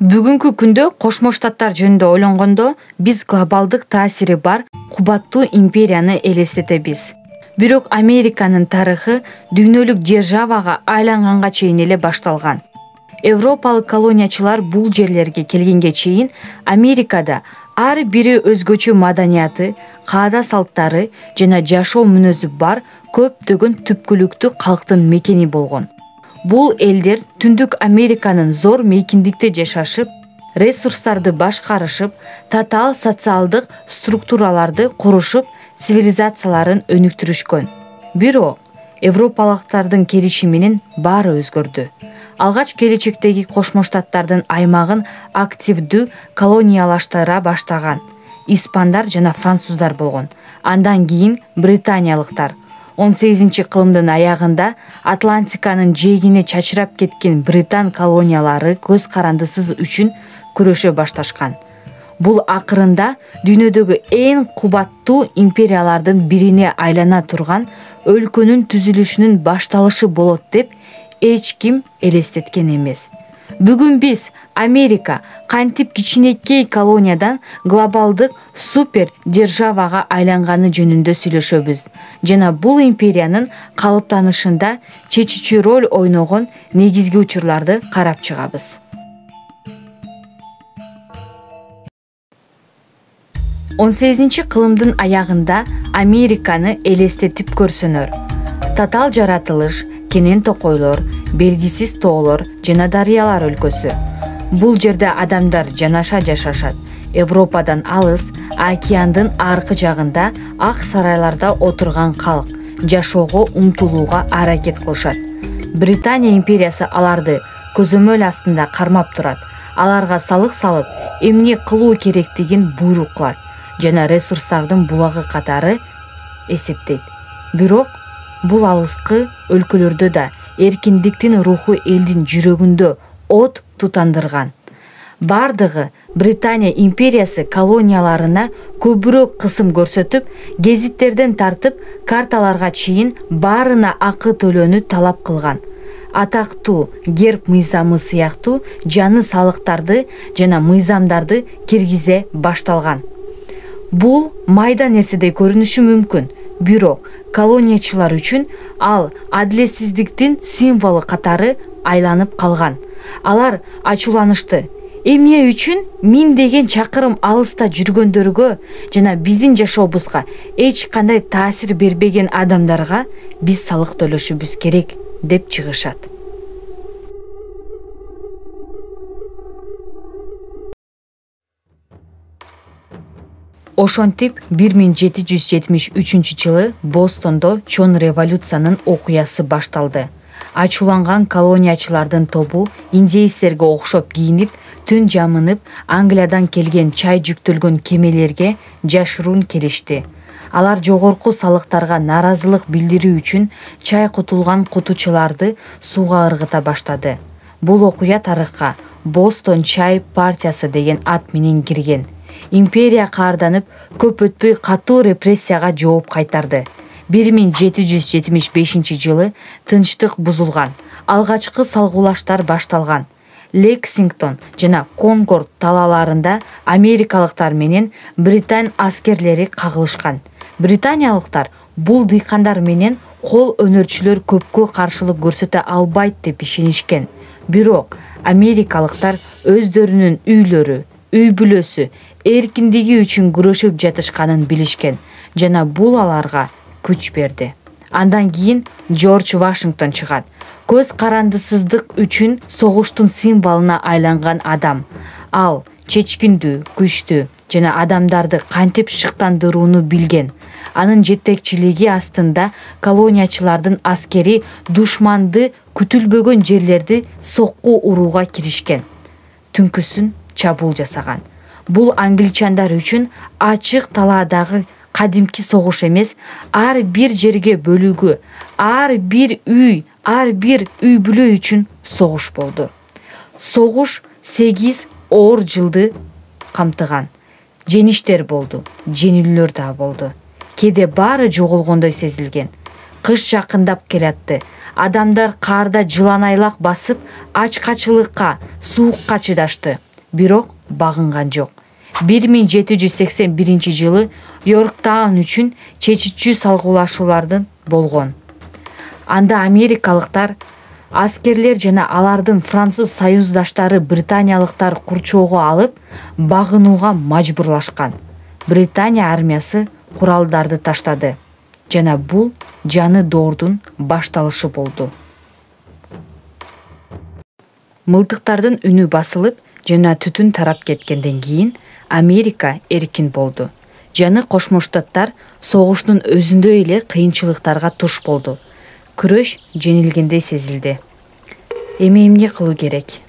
Бүгүнкү күндө Кошмо Штаттар жөнүндө ойлонгондо биз глобалдык таасири бар кубаттуу империяны элестетебиз. Бирок Американын тарыхы дүйнөлүк державага айланганга чейин эле башталган. Европалык колониячылар бул жерлерге келгенге чейин Америкада ар бири өзгөчө маданияты, каада салттары жана жашоо мүнөзү бар көптөгөн түпкүлүктүү калктын мекени болгон. Бул элдер Түндүк Американын зор мейкиндикте жашашып, ресурстарды башкарышып, татаал социалдык структураларды курушуп, цивилизацияларын өнүктүрүшкөн. Бирок европалыктардын келиши менен баары өзгөрдү. Алгач келечектеги Кошмо Штаттардын аймагын активдүү колониялаштыра баштаган испандар жана француздар болгон. Андан кийин британиялыктар. 18-кылымдын аягында Атлантиканын жээгине чачырап кеткен британ колониялары көз карандысыз үчүн күрөшө башташкан. Бул акырында дүйнөдөгү эң кубаттуу империялардын бирине айлана турган өлкөнүн түзүлүшүнүн башталышы болот деп эч ким элестеткен эмес. Бүгүн биз Америка кантип кичинекей колониядан глобалдык супер державага айланганы жөнүндө сүйлөшөбүз жана бул империянын калыптанышында чечүүчү роль ойногон негизги учурларды карап чыгабыз. 18-кылымдын аягында Американы элестетип көрсөнөр. Татаал жаратылыш, кенен токойлор, белгисиз тоолор жана дарыялар өлкөсү. Бул жерде адамдар жанаша жашашат. Европадан алыс, океандын аркы жагында ак сарайларда отурган калк жашоого умтулууга аракет кылышат. Британия империясы аларды көзөмөл астында кармап турат. Аларга салык салып, эмне кылуу керектигин буйрук кылат жана ресурстардын булагы катары эсептейт. Бирок бул алыскы өлкөлөрдө да эркиндиктин руху элдин жүрөгүндө от тутандырган. Бардыгы Британия империясы колонияларына көбүрөөк кысым көрсөтүп, гезиттерден тартып, карталарга чейин баарына акы төлөөнү талап кылган. Атактуу герб мыйзамы сыяктуу жаңы салыктарды жана мыйзамдарды киргизе башталган. Бул майда нерседей көрүнүшү мүмкүн, бирок колониячылар үчүн ал адилетсиздиктин символу катары айланып калган. Алар ачууланышты. Эмне үчүн миңдеген чакырым алыста жүргөндөргө жана биздин жашообузга эч кандай таасир бербеген адамдарга биз салык төлөшүбүз керек деп чыгышат. Ошентип 1773-жылы Бостондо чоң революциянын окуясы башталды. Ачууланган колониячылардын тобу индейстерге окшоп кийинип, түн жамынып, Англиядан келген чай жүктөлгөн кемелерге жашыруун келишти. Алар жогорку салыктарга наразылык билдирүү үчүн чай кутулган кутучуларды сууга ыргыта баштады. Бул окуя тарыхка Бостон чай партиясы деген ат менен кирген. Империя каарданып, көп өтпөй катуу репрессияга жооп кайтарды. 1775-жылы тынчтык бузулган. Алгачкы салгылаштар башталган. Лексингтон жана Конкорд талааларында америкалыктар менен британ аскерлери кагылышкан. Британиялыктар бул дыйкандар менен кол өнөрчүлөр көпкө каршылык көрсөтө албайт деп ишенишкен. Бирок америкалыктар өздөрүнүн үйлөрү, үй бүлөсү, эркиндиги үчүн күрөшүп жатышканын билишкен жана бул аларга күч берди. Андан кийин Джордж Вашингтон чыгат. Көз карандысыздык үчүн согуштун символуна айланган адам. Ал чечкиндүү, күчтүү жана адамдарды кантип шыктандырууну билген. Анын жетекчилиги астында колониячылардын аскери душманды күтүлбөгөн жерлерди сокку урууга киришкен. Түнкүсүн чабуул жасаган. Бул англичандар үчүн ачык талаадагы кадимки согуш эмес, ар бир жерге бөлүгү, ар бир үй бүлө үчүн согуш болду. Согуш 8 оор жылды камтыган. Жеңиштер болду, жеңилүүлөр да болду. Кээде баары жоголгондой сезилген. Кыш жакындап келатты. Адамдар карда жыланайлак басып, ачкачылыкка, суукка чыдашты. бирок багынган жок. 1781-жылы Йорктаун үчүн чечүүчү салгылашуулардан болгон. Анда америкалыктар аскерлер жана алардын француз союздаштары британиялыктар курчоого алып багынууга мажбурлашкан. Британия армиясы куралдарды таштады жана бул жаңы доордун башталышы болду. Мылтыктардын үнү басылып жана түтүн тарап кеткенден кийин Америка эркин болду. Жаңы Кошмо Штаттар согуштун өзүндө эле кыйынчылыктарга туш болду. Күрөш жеңилгендей сезилди. Эми эмне кылуу керек?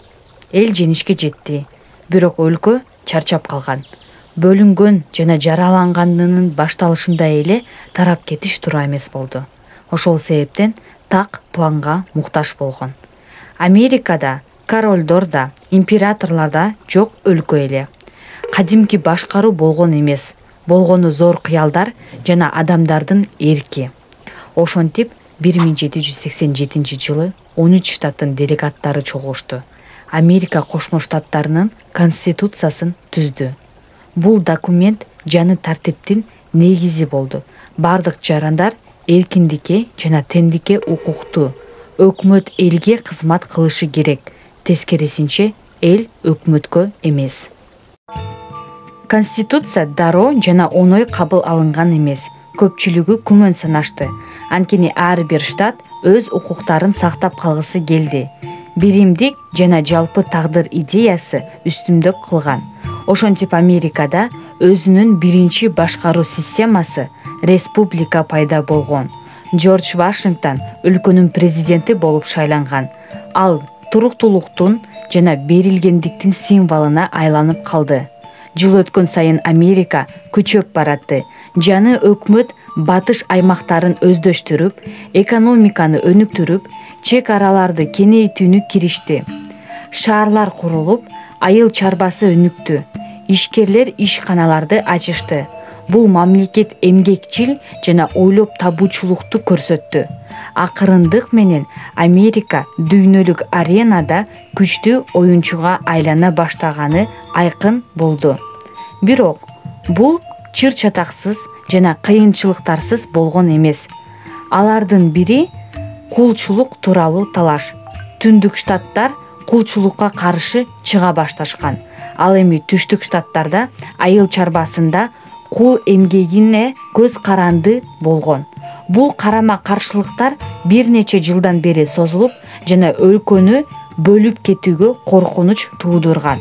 Эл жеңишке жетти, бирок өлкө чарчап калган. Бөлүнгөн жана жараланганынын башталышында эле тарап кетиш туура эмес болду. Ошол себептен так планга муктаж болгон. Америкада королдор да, императорлор да жок өлкө эле. Кадимки башкаруу болгон эмес, болгону зор кыялдар жана адамдардын эрки. Ошентип 1787-жылы 13 штаттын делегаттары чогулушту. Америка Кошмо Штаттарынын конституциясын түздү. Бул документ жаңы тартиптин негизи болду. Бардык жарандар эркиндикке жана теңдикке укуктуу. Өкмөт элге кызмат кылышы керек. Тескерисинче эл өкмөткө эмес. Конституция дароо жана оңой кабыл алынган эмес. Көпчүлүгү күмөн санашты. Анткени ар бир штат өз укуктарын сактап калгысы келди. Биримдик жана жалпы тагдыр идеясы үстүмдүк кылган. Ошентип Америкада өзүнүн биринчи башкаруу системасы республика пайда болгон. Джордж Вашингтон өлкөнүн президенти болуп шайланган. Ал туруктуулуктун жана берилгендиктин символуна айланып калды. Жыл өткөн сайын Америка күчөп баратты. Жаңы өкмөт батыш аймактарын өздөштүрүп, экономиканы өнүктүрүп, чек араларды кеңейтүүнү киришти. Шаарлар курулуп, айыл чарбасы өнүктү. Ишкерлер ишканаларды ачышты. Бул мамлекет эмгекчил жана ойлоп табуучулукту көрсөттү. Акырындык менен Америка дүйнөлүк аренада күчтүү оюнчуга айлана баштаганы айкын болду. Бирок бул чыр чатаксыз жана кыйынчылыктарсыз болгон эмес. Алардын бири кулчулук тууралуу талаш. Түндүк штаттар кулчулукка каршы чыга башташкан. Ал эми түштүк штаттарда айыл чарбасында кул эмгегине көз каранды болгон. Бул карама каршылыктар бир нече жылдан бери созулуп жана өлкөнү бөлүп кетүүгө коркунуч туудурган.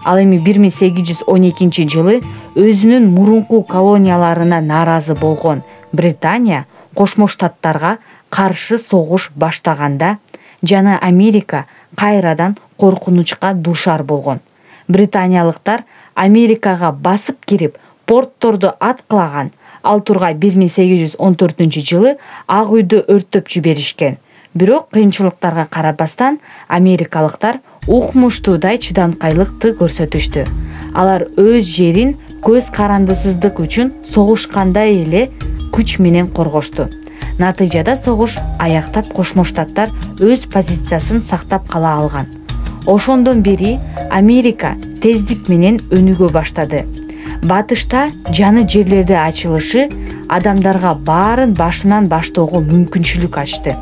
Ал эми 1812-жылы өзүнүн мурунку колонияларына нааразы болгон Британия Кошмо Штаттарга каршы согуш баштаганда жана Америка кайрадан коркунучка дуушар болгон. Британиялыктар Америкага басып кирип, портторду аткылаган. Ал тургай 1814-жылы Ак үйдү өрттөп жиберишкен. Бирок кыйынчылыктарга карабастан америкалыктар укмуштуудай чыдамкайлыкты көрсөтүштү. Алар өз жерин көз карандысыздык үчүн согушкандай эле күч менен коргошту. Натыйжада согуш аяктап Кошмо Штаттар өз позициясын сактап кала алган. Ошондон бери Америка тездик менен өнүгө баштады. Батышта жаңы жерлерде ачылышы адамдарга баарын башынан баштоого мүмкүнчүлүк ачты.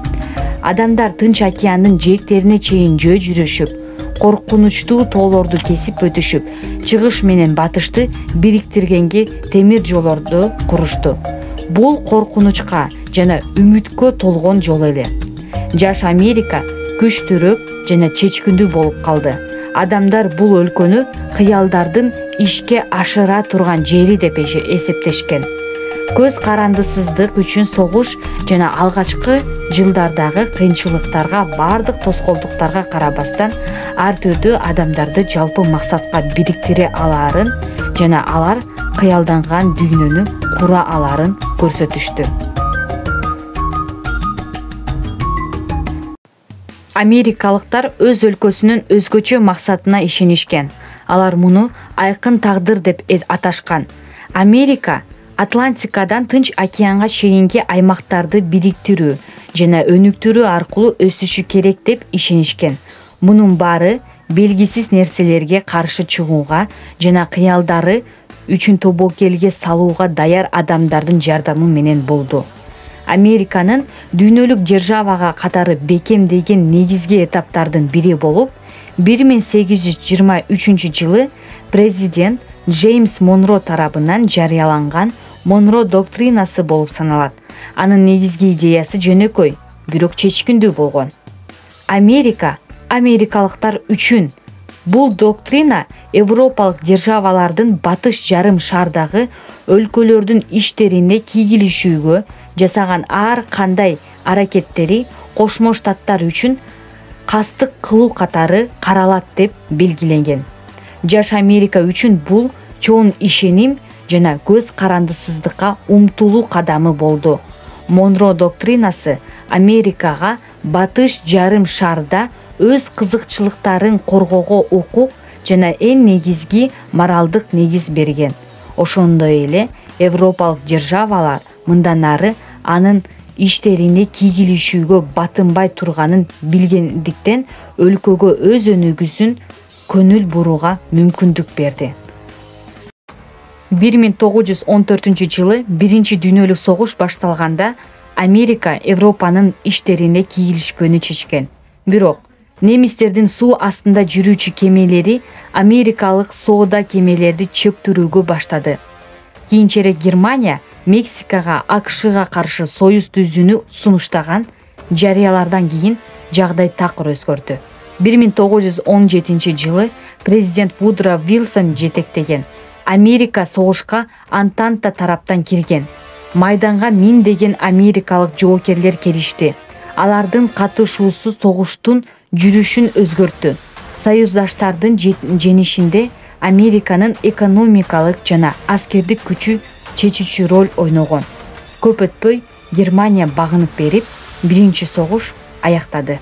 Адамдар Тынч океандын жээктерине чейин жөө жүрүшүп, коркунучтуу тоолорду кесип өтүшүп, чыгыш менен батышты бириктиргенге темир жолдорду курушту. Бул коркунучка жана үмүткө толгон жол эле. Жаш Америка күчтүүрөөк жана чечкиндүү болуп калды. Адамдар бул өлкөнү кыялдардын ишке ашыра турган жери деп эсептешкен. Көз карандысыздык үчүн согуш жана алгачкы жылдардагы кыйынчылыктарга, бардык тоскоолдуктарга карабастан ар түрдүү адамдарды жалпы максатка бириктире аларын жана алар кыялданган дүйнөнү кура аларын көрсөтүштү. Америкалыктар өз өлкөсүнүн өзгөчө максатына ишенишкен. Алар муну айкын тагдыр деп аташкан. Америка Атлантикадан Тынч океанга чейинки аймактарды бириктирүү жана өнүктүрүү аркылуу өсүшү керек деп ишенишкен. Мунун баары белгисиз нерселерге каршы чыгууга жана кыялдары үчүн тобокелге салууга даяр адамдардын жардамы менен болду. Американын дүйнөлүк державага катары бекемдеген негизги этаптардын бири болуп, 1823 жылы президент Джеймс Монро тарабынан жарыяланган Монро доктринасы болуп саналат. Анын негизги идеясы жөнөкөй, бирок чечкиндүү болгон. Америкалыктар үчүн бул доктрина Европалык державалардын батыш жарым шардагы өлкөлөрдүн иштерине кийгилишүүгө жасаган ар кандай аракеттери Кошмо Штаттар үчүн кастык кылуу катары каралат деп белгиленген. Жаш Америка үчүн бул чоң ишеним жана көз карандысыздыкка умтулуу кадамы болду. Монро доктринасы Америкага батыш жарым шарда өз кызыкчылыктарын коргоого укук жана эң негизги моралдык негиз берген. Ошондой эле Европалык державалар мындан ары анын иштерине кийгилишүүгө батынбай турганын билгендиктен өлкөгө өз өнүгүүсүн көңүл бурууга мүмкүндүк берди. 1914 жылы биринчи дүйнөлүк согуш башталганда Америка Европанын иштерине кийгилишпөөнү чечкен. Бирок немистердин суу астында жүрүүчү кемелери америкалык соода кемелерди чөктүрүүгө баштады. Кийинчерээк Германия Мексикага, АКШга каршы союз түзүүнү сунуштаган. Жарыялардан кийин жагдай такыр өзгөрдү. 1917 жылы президент Вудро Вилсон жетектеген Америка согушка Антанта тараптан кирген. Майданга миңдеген америкалык жоокерлер келишти. Алардын катышуусу согуштун жүрүшүн өзгөрттү. Союздаштардын жеңишинде Американын экономикалык жана аскердик күчү чечүүчү роль ойногон. Көп өтпөй Германия багынып берип, биринчи согуш аяктады.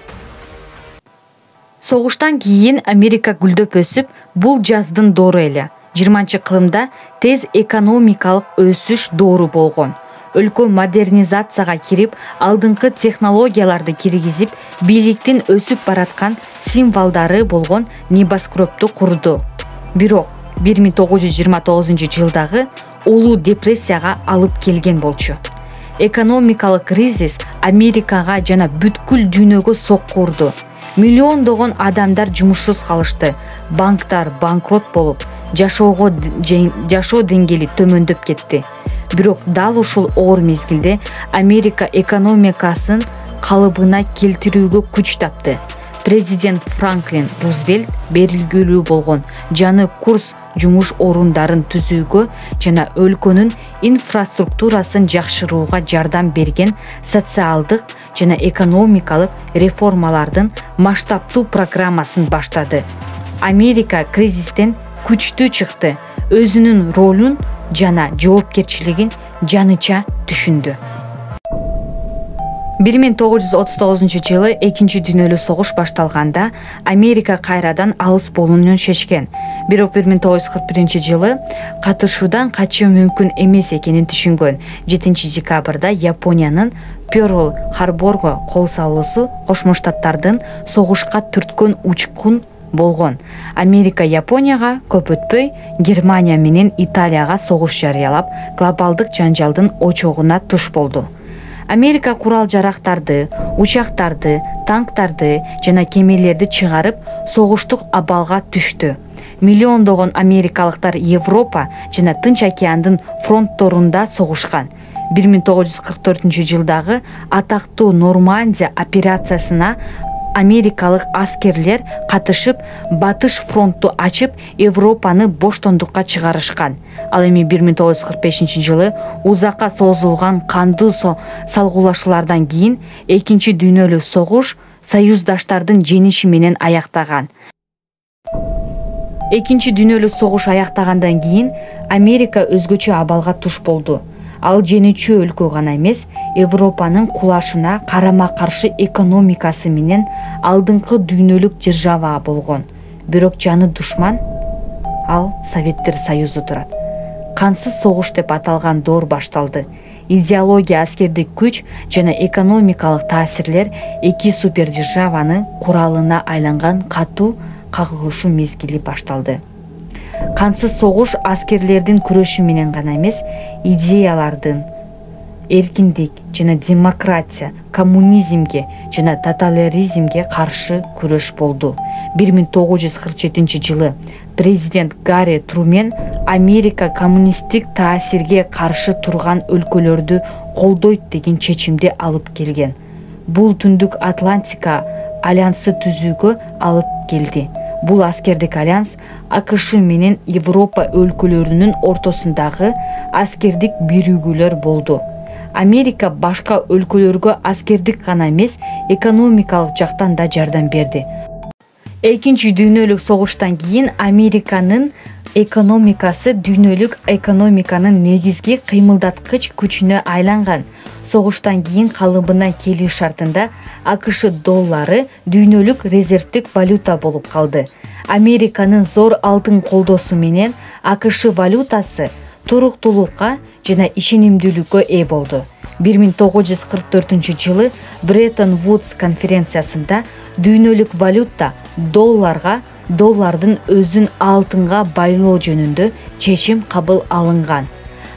Согуштан кийин Америка гүлдөп өсүп, бул жаздын доору эле. 20-кылымда тез экономикалык өсүш доору болгон. Өлкө модернизацияга кирип, алдыңкы технологияларды киргизип, бийликтин өсүп бараткан символдары болгон небоскребду курду. Бирок 1929 жылдагы улуу депрессияга алып келген болчу. Экономикалык кризис Америкага жана бүткүл дүйнөгө сокку урду. Миллиондогон адамдар жумушсуз калышты, банктар банкрот болуп, жашоо деңгээли төмөндөп кетти. Бирок дал ушул оор мезгилде Америка экономикасын калыбына келтирүүгө күч тапты. Президент Франклин Рузвельт белгилүү болгон жаңы курс жумуш орундарын түзүүгө жана өлкөнүн инфраструктурасын жакшырууга жардам берген социалдык жана экономикалык реформалардын масштабтуу программасын баштады. Америка кризистен күчтүү чыкты, өзүнүн ролун жана жоопкерчилигин жаныча түшүндү. 1939 жылы экинчи дүйнөлүк согуш башталганда Америка кайрадан алыс болууну чечкен. Бирок 1941 жылы катышуудан качуу мүмкүн эмес экенин түшүнгөн. 7 декабрда Япониянын Пёрл-Харборго кол салуусу Кошмо Штаттардын согушка түрткөн учкун болгон. Америка Японияга көп өтпөй Германия менен Италияга согуш жарыялап, глобалдык жанжалдын очогуна туш болду. Америка курал жарактарды, учактарды, танктарды жана кемелерди чыгарып, согуштук абалга түштү. Миллиондогон америкалыктар Европа жана Тынч океандын фронтторунда согушкан. 1944 жылдагы атактуу Нормандия операциясына америкалык аскерлер катышып, батыш фронтту ачып, Европаны боштондукка чыгарышкан. Ал эми 1945 жылы узакка созулган кандуу салгылашуулардан кийин экинчи дүйнөлүк согуш союздаштардын жеңиши менен аяктаган. Экинчи дүйнөлүк согуш аяктагандан кийин Америка өзгөчө абалга туш болду. Ал жеңүүчү өлкө гана эмес, Европанын кулашына карама-каршы экономикасы менен алдыңкы дүйнөлүк держава болгон. Бирок жаны душман ал Советтер Союзу турат. Кансыз согуш деп аталган доор башталды. Идеология, аскердик күч жана экономикалык таасирлер эки супердержаваны куралына айланган катуу кагылышуу мезгили башталды. Кансыз согуш аскерлердин күрөшү менен гана эмес, идеялардын, эркиндик жана демократия, коммунизмге жана тоталитаризмге каршы күрөш болду. 1947 президент Гарри Трумен Америка коммунисттик таасирге каршы турган өлкөлөрдү колдойт деген чечимди алып келген. Бул Түндүк Атлантика альянсы түзүүгө алып келди. Бул аскердик альянс АКШ менен Европа өлкөлөрүнүн ортосундагы аскердик биригүүлөр болду. Америка башка өлкөлөргө аскердик гана эмес, экономикалык жактан да жардам берди. Экинчи дүйнөлүк согуштан кийин Американын экономикасы дүйнөлүк экономиканын негизги кыймылдаткыч күчүнө айланган. Согуштан кийин калыбына келүү шартында АКШ доллары дүйнөлүк резервдик валюта болуп калды. Американын зор алтын колдоосу менен АКШ валютасы туруктуулукка жана ишенимдүүлүккө ээ болду. 1944 жылы Бреттон-Вудс конференциясында дүйнөлүк валюта доллардын өзүн алтынга байлоо жөнүндө чечим кабыл алынган.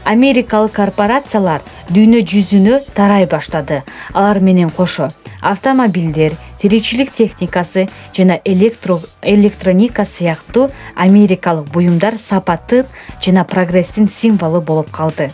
Америкалык корпорациялар дүйнө жүзүнө тарай баштады. Алар менен кошо автомобилдер, тиричилик техникасы жана электроника сыяктуу америкалык буюмдар сапаттын жана прогресстин символу болуп калды.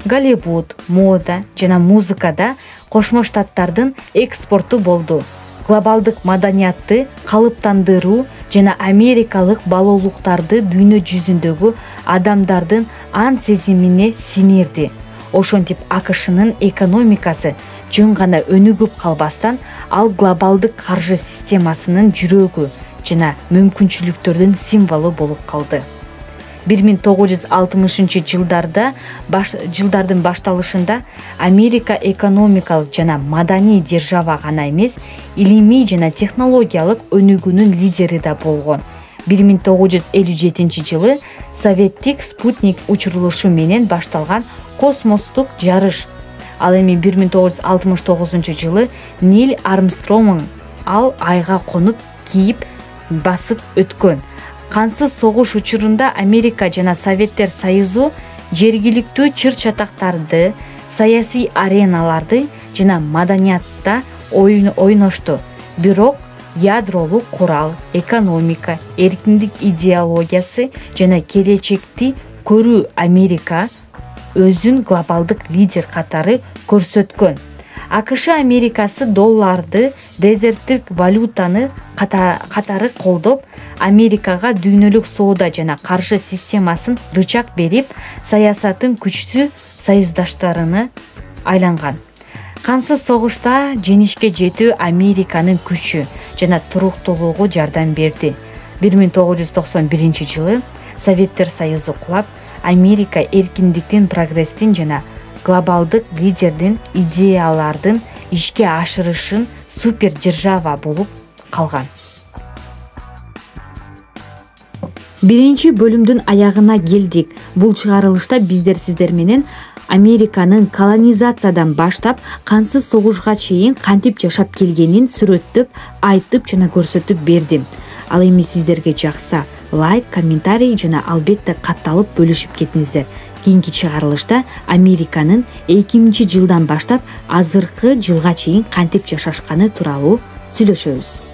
Голливуд, мода жана музыкада Кошмо Штаттардын экспорту болду. Глобалдык маданиятты калыптандыруу жана америкалык балоолуктарды дүйнө жүзүндөгү адамдардын ан сезимине сиңирди. Ошентип АКШнын экономикасы жөн гана өнүгүп калбастан, ал глобалдык каржы системасынын жүрөгү жана мүмкүнчүлүктөрдүн символу болуп калды. 1960 жылдардын башталышында Америка экономикалык жана маданий держава гана эмес, илимий жана технологиялык өнүгүүнүн лидери да болгон. 1957 жылы Советтик спутник учурулушу менен башталган космостук жарыш. Ал эми 1969 жылы Нил Армстронг ал айга конуп, кийип, басып өткөн. Кансыз согуш учурунда Америка жана Советтер Союзу жергиликтүү чыр-чатактарды, саясий ареналарды жана маданиятта ойношту. Бирок ядролук курал, экономика, эркиндик идеологиясы жана келечекти көрүү Америка өзүн глобалдык лидер катары көрсөткөн. АКШ Америкасы долларды, резервдик валютаны катары колдоп, Америкага дүйнөлүк соода жана каржы системасын рычаг берип, саясатын күчтүү союздаштарына айланган. Кансыз согушта жеңишке жетүү Американын күчү жана туруктуулугу жардам берди. 1991 жылы Советтер Союзу кулап, Америка эркиндиктин, прогресстин жана глобалдык лидердин идеялардын ишке ашырышын супер держава болуп калган. Биринчи бөлүмдүн аягына келдик. Бул чыгарылышта биздер сиздер менен Американын колонизациядан баштап кансыз согушка чейин кантип жашап келгенин сүрөттөп, айтып жана көрсөтүп бердим. Ал эми сиздерге жакса лайк, комментарий жана албетте катталып бөлүшүп кетиңиздер. Кийинки чыгарылышта Американын 2000 жылдан баштап азыркы жылга чейин кантип жашашканы тууралуу сүйлөшөбүз.